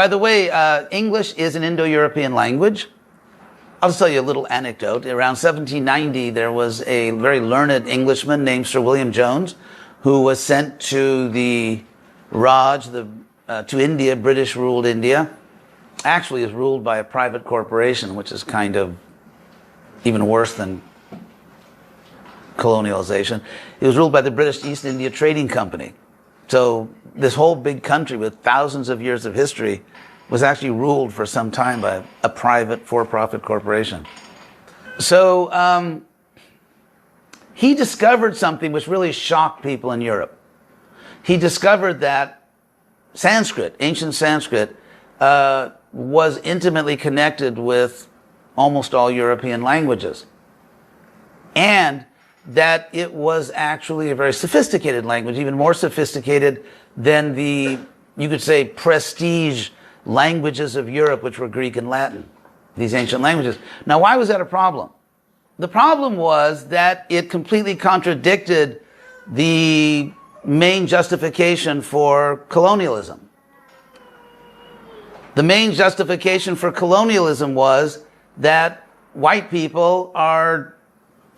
By the way, English is an Indo-European language. I'll just tell you a little anecdote. Around 1790, there was a very learned Englishman named Sir William Jones, who was sent to the Raj, to India. British ruled India. Actually, is ruled by a private corporation, which is kind of even worse than colonialization. It was ruled by the British East India Trading Company. So this whole big country with thousands of years of history was actually ruled for some time by a private for-profit corporation. So he discovered something which really shocked people in Europe. He discovered that Sanskrit, ancient Sanskrit, was intimately connected with almost all European languages. And that it was actually a very sophisticated language, even more sophisticated than the, you could say, prestige languages of Europe, which were Greek and Latin, these ancient languages. Now, why was that a problem? The problem was that it completely contradicted the main justification for colonialism. The main justification for colonialism was that white people are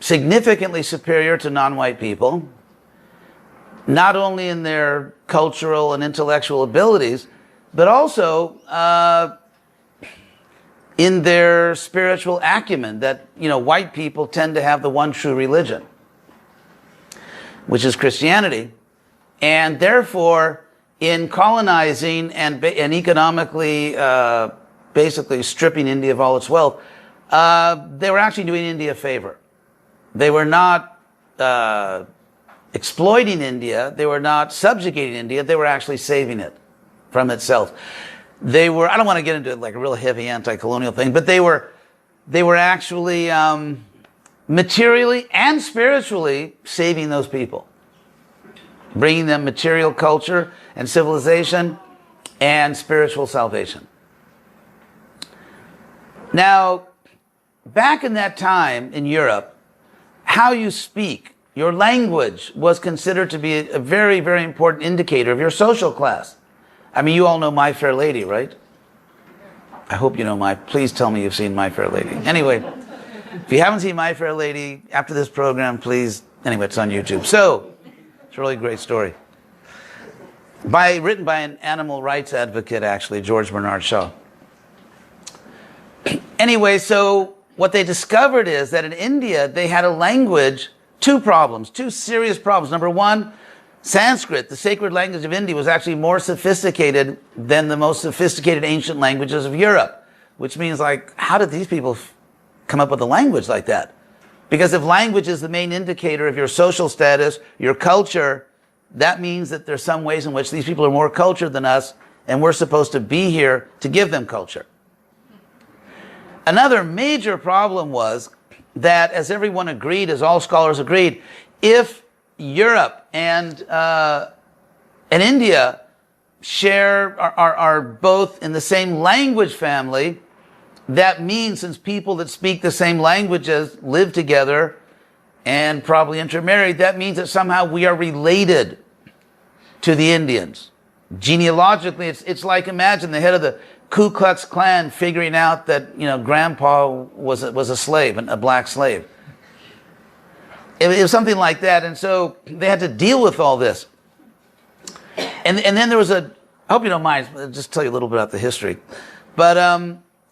significantly superior to non-white people, not only in their cultural and intellectual abilities, but also in their spiritual acumen, that, you know, white people tend to have the one true religion, which is Christianity. And therefore, in colonizing and economically, basically stripping India of all its wealth, they were actually doing India a favor. They were not exploiting India. They were not subjugating India. They were actually saving it from itself. They were, I don't want to get into like a real heavy anti-colonial thing, but they were actually materially and spiritually saving those people, bringing them material culture and civilization and spiritual salvation. Now, back in that time in Europe, how you speak, your language, was considered to be a very, very important indicator of your social class. I mean, you all know My Fair Lady, right? I hope you know please tell me you've seen My Fair Lady. Anyway, if you haven't seen My Fair Lady, after this program, please, anyway, it's on YouTube. So, it's a really great story. Written by an animal rights advocate, actually, George Bernard Shaw. Anyway, so what they discovered is that in India, they had a language, two serious problems. Number one, Sanskrit, the sacred language of India, was actually more sophisticated than the most sophisticated ancient languages of Europe. Which means, like, how did these people come up with a language like that? Because if language is the main indicator of your social status, your culture, that means that there's some ways in which these people are more cultured than us, and we're supposed to be here to give them culture. Another major problem was that, as everyone agreed, as all scholars agreed, if Europe and India are both in the same language family, that means, since people that speak the same languages live together and probably intermarried, that means that somehow we are related to the Indians. Genealogically, it's like, imagine the head of the Ku Klux Klan figuring out that, you know, grandpa was a slave, a black slave. It was something like that, and so they had to deal with all this. And then there was I hope you don't mind, I'll just tell you a little bit about the history. But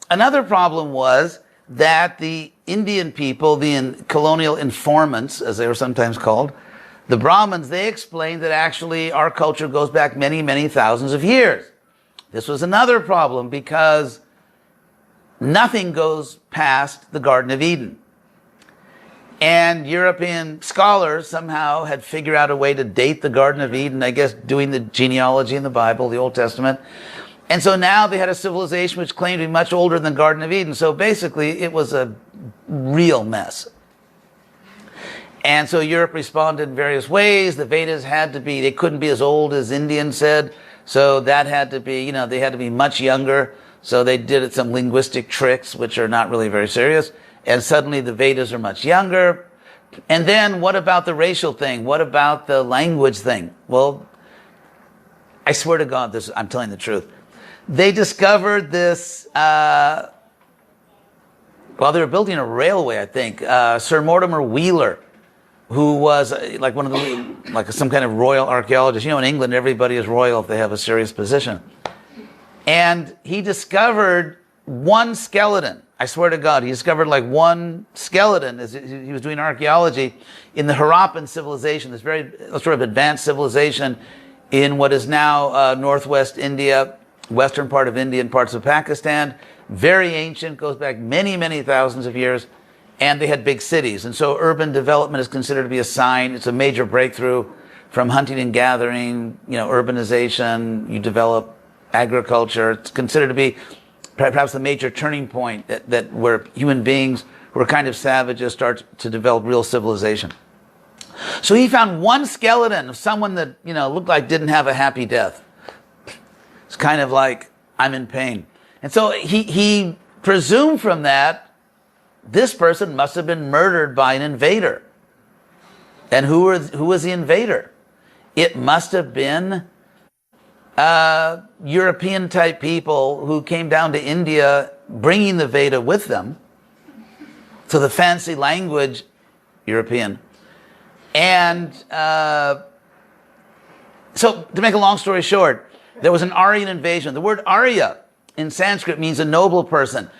another problem was that the Indian people, the colonial informants, as they were sometimes called, the Brahmins, they explained that actually our culture goes back many, many thousands of years. This was another problem because nothing goes past the Garden of Eden. And European scholars somehow had figured out a way to date the Garden of Eden, I guess doing the genealogy in the Bible, the Old Testament. And so now they had a civilization which claimed to be much older than the Garden of Eden. So basically it was a real mess. And so Europe responded in various ways. The Vedas had to be, they couldn't be as old as Indians said. So that had to be, you know, they had to be much younger. So they did some linguistic tricks, which are not really very serious. And suddenly the Vedas are much younger. And then what about the racial thing? What about the language thing? Well, I swear to God, I'm telling the truth. they discovered this, while they were building a railway, I think, Sir Mortimer Wheeler, who was like one of the, like some kind of royal archaeologist. You know, in England, everybody is royal if they have a serious position. And he discovered one skeleton. I swear to God, he discovered like one skeleton as he was doing archaeology in the Harappan civilization, this very sort of advanced civilization in what is now northwest India, western part of India and parts of Pakistan. Very ancient, goes back many, many thousands of years. And they had big cities. And so urban development is considered to be a sign. It's a major breakthrough from hunting and gathering, urbanization. You develop agriculture. It's considered to be perhaps the major turning point that where human beings who are kind of savages start to develop real civilization. So he found one skeleton of someone that, looked like didn't have a happy death. It's kind of like, I'm in pain. And so he presumed from that, this person must have been murdered by an invader. And who was the invader? It must have been European type people who came down to India bringing the Veda with them. So the fancy language, European. And so to make a long story short, there was an Aryan invasion. The word Arya in Sanskrit means a noble person.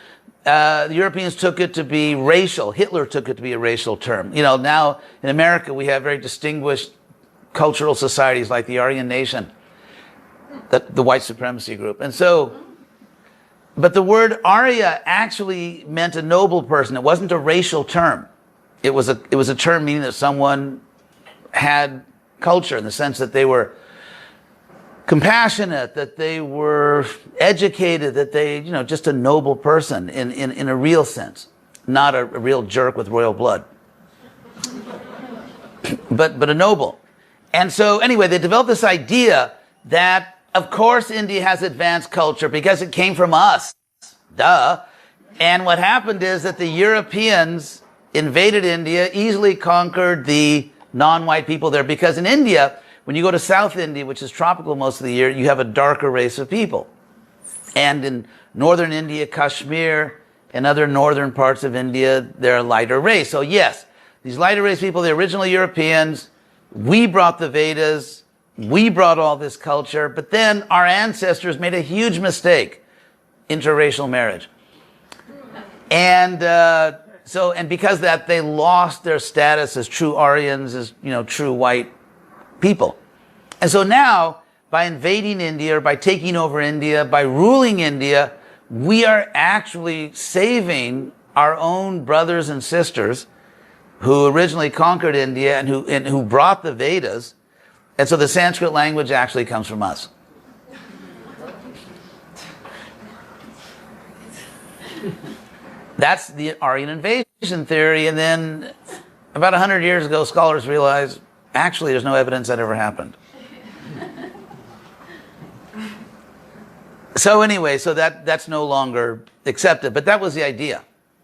The Europeans took it to be racial. Hitler took it to be a racial term. Now in America we have very distinguished cultural societies like the Aryan nation, the white supremacy group. And so, but the word Arya actually meant a noble person. It wasn't a racial term. It was a term meaning that someone had culture in the sense that they were compassionate, that they were educated, that they, just a noble person in a real sense, not a real jerk with royal blood, but a noble. And so anyway, they developed this idea that, of course, India has advanced culture because it came from us. Duh. And what happened is that the Europeans invaded India, easily conquered the non-white people there, because in India, when you go to South India, which is tropical most of the year, you have a darker race of people. And in northern India, Kashmir, and other northern parts of India, they're a lighter race. So yes, these lighter race people, the original Europeans, we brought the Vedas, we brought all this culture, but then our ancestors made a huge mistake, interracial marriage. And and because of that, they lost their status as true Aryans, as, true white people. And so now, by invading India, or by taking over India, by ruling India, we are actually saving our own brothers and sisters who originally conquered India and who brought the Vedas. And so the Sanskrit language actually comes from us. That's the Aryan invasion theory. And then about 100 years ago, scholars realized, actually, there's no evidence that ever happened. So anyway, so that's no longer accepted. But that was the idea.